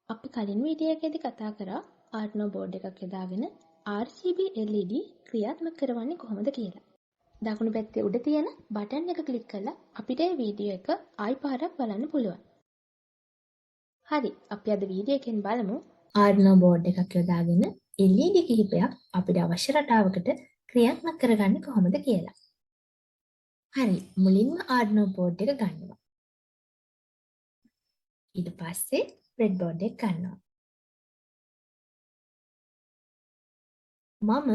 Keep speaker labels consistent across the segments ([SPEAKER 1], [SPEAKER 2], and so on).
[SPEAKER 1] අපි කලින් වීඩියෝ එකේදී කතා කරා Arduino board එකක් යොදාගෙන RGB LED ක්‍රියාත්මක කරවන්නේ කොහොමද කියලා. දකුණු පැත්තේ උඩ තියෙන බටන් එක ක්ලික් කරලා අපිට මේ වීඩියෝ එක ආයි පාරක් බලන්න පුළුවන්. හරි, අපි අද වීඩියෝ එකෙන් බලමු Arduino board එකක් යොදාගෙන LED කිහිපයක් අපිට අවශ්‍ය රටාවකට ක්‍රියාත්මක කරගන්නේ කොහොමද කියලා. හරි, මුලින්ම Arduino board එක ගන්නවා. ඊට පස්සේ breadboard එක ගන්නවා. මම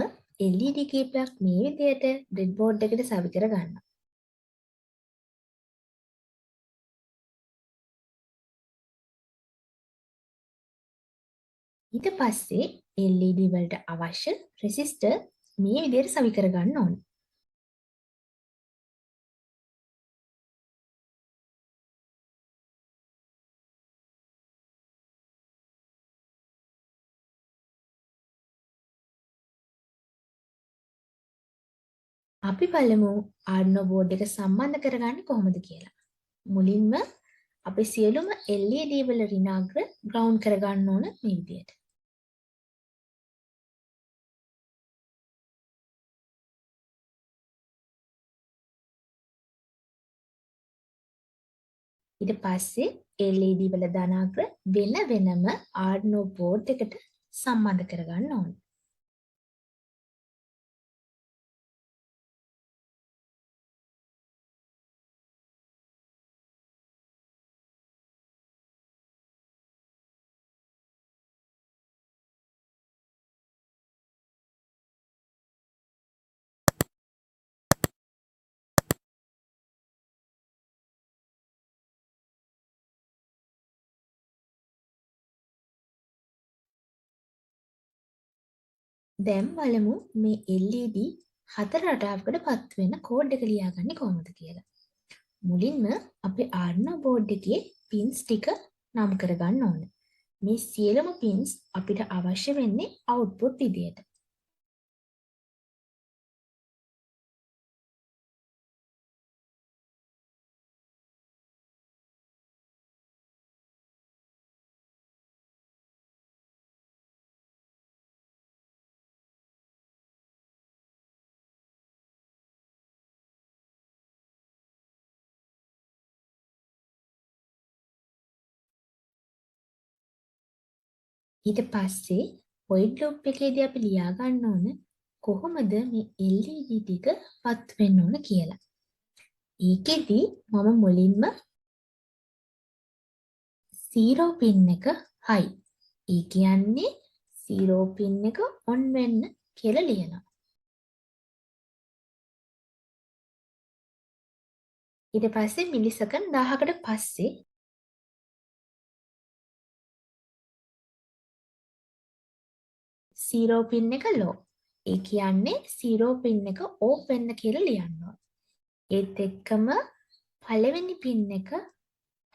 [SPEAKER 1] LED කීපයක් මේ විදිහට breadboard එකට සවි කර ගන්නවා. ඊට පස්සේ LED වලට අවශ්‍ය resistor මේ විදිහට සවි කර ගන්න ඕනේ. අපි බලමු Arduino board එක සම්බන්ධ කරගන්නේ කොහොමද කියලා. මුලින්ම අපි සියලුම LED වල ඍණාග්‍ර ground කරගන්න ඕන මේ විදිහට. ඊට පස්සේ LED වල ධනාග්‍ර වෙන වෙනම Arduino board එකට සම්බන්ධ කරගන්න ඕනේ. දැන් බලමු මේ LED හතර රටාවකට පත් වෙන කෝඩ් එක ලියාගන්නේ කොහොමද කියලා. මුලින්ම අපි Arduino board එකේ pins ටික නම් කරගන්න ඕනේ. මේ සියලුම pins අපිට අවශ්‍ය වෙන්නේ output විදියට. ඊට පස්සේ void loop එකේදී අපි ලියා ගන්න ඕන කොහොමද මේ LED ටික පත් වෙන්න ඕන කියලා. ඒකෙදි මම මුලින්ම 0 pin එක high. ඒ කියන්නේ 0 pin එක on වෙන්න කියලා ලියනවා. ඊට පස්සේ මිලිසෙකන්ඩ් 1000කට පස්සේ 0 pin එක low. ඒ කියන්නේ 0 pin එක off වෙන්න කියලා ලියනවා. ඒත් එක්කම පළවෙනි pin එක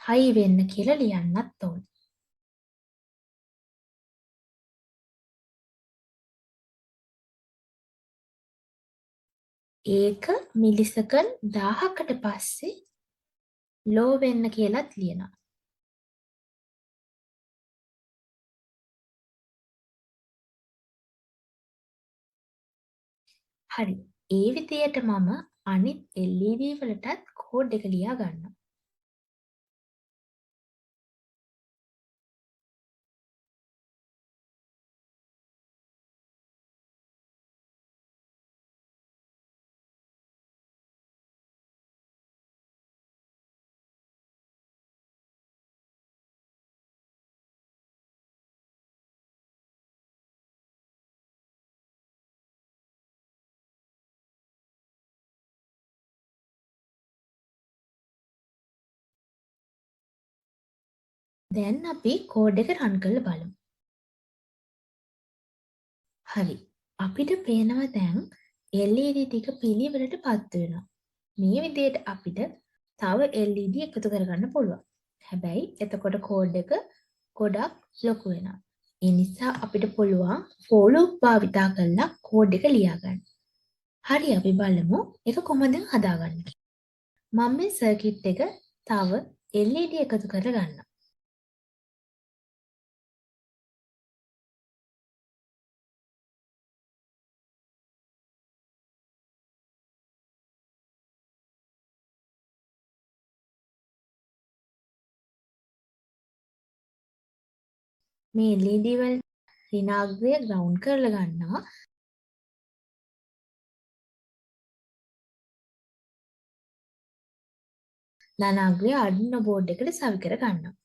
[SPEAKER 1] high වෙන්න කියලා ලියන්නත් ඕනේ. ඒක මිලිසෙකන්ඩ් 1000කට පස්සේ low වෙන්න කියලාත් ලියනවා. හරි. ඒ විදියට මම අනිත් LED වලටත් කෝඩ් එක ලියා ගන්නවා. දැන් අපි කෝඩ් එක රන් කරලා බලමු. හරි. අපිට පේනවා දැන් LED ටික පිළිවෙලට පත් වෙනවා. මේ විදිහට අපිට තව LED එකතු කරගන්න පුළුවන්. හැබැයි එතකොට කෝඩ් එක ගොඩක් ලොකු වෙනවා. ඒ නිසා අපිට පුළුවන් for loop භාවිතා කරලා කෝඩ් එක ලියා ගන්න. හරි, අපි බලමු ඒක කොහොමද හදාගන්නේ කියලා. මම මේ සර්කිට් එක තව LED එකතු කරගන්නවා. මේ LED වල ඍණාග්‍රය ග්‍රවුන්ඩ් කරලා ගන්නවා. ධනාග්‍රය Arduino board එකට සවි කර ගන්නවා.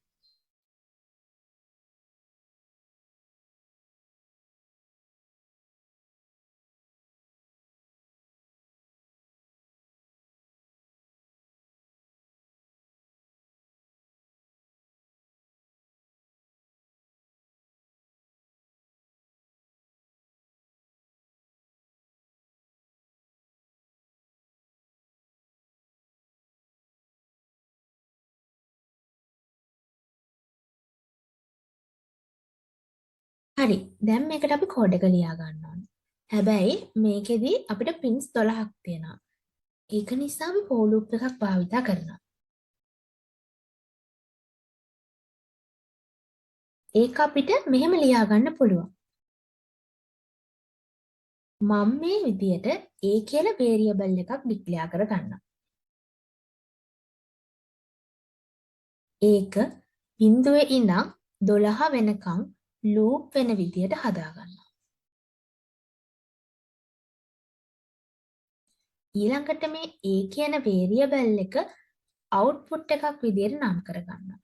[SPEAKER 1] හරි. දැන් මේකට අපි කෝඩ් එක ලියා ගන්න ඕනේ. හැබැයි මේකෙදි අපිට පින්ස් 12ක් තියෙනවා. ඒක නිසා අපි for loop එකක් භාවිතා කරනවා. ඒක අපිට මෙහෙම ලියා ගන්න පුළුවන්. මම මේ විදියට a කියලා variable එකක් declare කර ගන්නවා. ඒක බිඳුවේ ඉඳන් 12 වෙනකම් loop වෙන විදියට හදා ගන්නවා. ඊළඟට මේ a කියන variable එක output එකක් විදියට නම් කර ගන්නවා.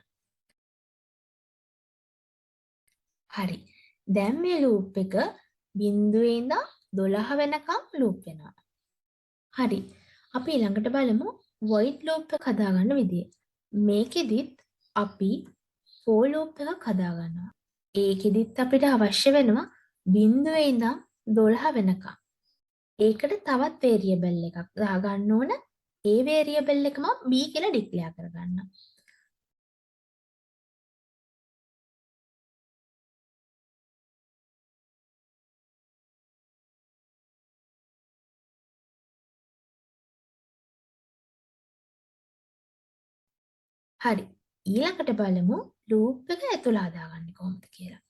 [SPEAKER 1] හරි. දැන් මේ loop එක බිඳුවේ ඉඳන් 12 වෙනකම් loop වෙනවා. හරි. අපි ඊළඟට බලමු void loop එක හදාගන්න විදිය. මේකෙදිත් අපි for loop එකක් හදාගන්නවා. ඒකෙදිත් අපිට අවශ්‍ය වෙනවා බිඳුවේ ඉඳන් 12 වෙනකම්. ඒකට තවත් variable එකක් දාගන්න ඕන. ඒ variable එක මම b කියලා declare කරගන්නවා. හරි. ඊළඟට බලමු loop එක ඇතුළ හදාගන්නේ කොහොමද කියලා.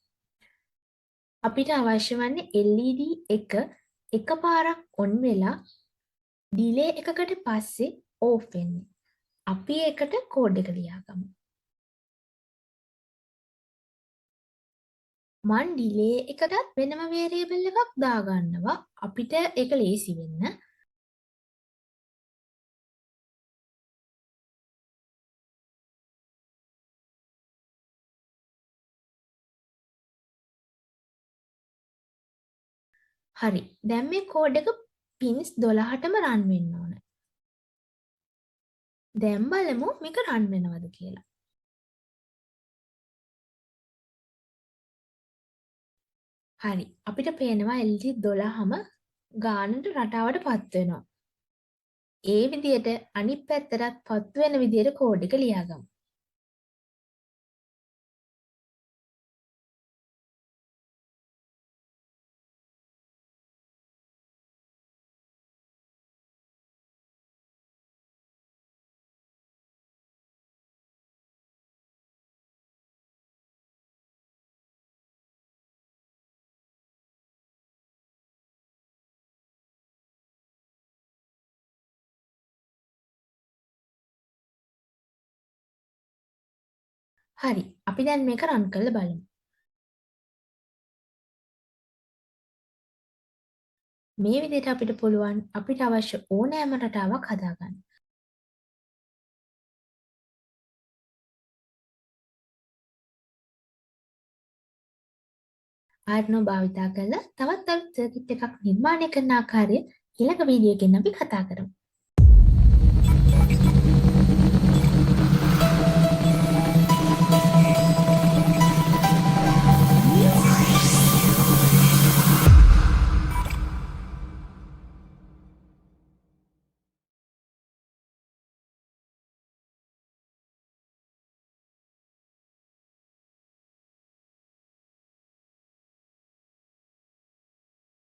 [SPEAKER 1] අපිට අවශ්‍ය වන්නේ LED එක එකපාරක් on වෙලා delay එකකට පස්සේ off වෙන්නේ. අපි ඒකට කෝඩ් එක ලියාගමු. මන් delay එකටත් වෙනම variable එකක් දාගන්නවා. අපිට ඒක ලේසි වෙන්න. හරි. දැන් මේ කෝඩ් එක pins 12ටම run වෙන්න ඕන. දැන් බලමු මේක run වෙනවද කියලා. හරි. අපිට පේනවා LED 12ම ගානට රටාවට පත් වෙනවා. ඒ විදිහට අනිත් පැත්තටත් පත් වෙන විදිහට කෝඩ් එක ලියාගමු. හරි. අපි දැන් මේක රන් කරලා බලමු. මේ විදිහට අපිට පුළුවන් අපිට අවශ්‍ය ඕනෑම රටාවක් හදාගන්න. Arduino භාවිතා කරලා තවත් අලුත් සර්කිට් එකක් නිර්මාණය කරන ආකාරය ඊළඟ වීඩියෝ එකෙන් අපි කතා කරමු.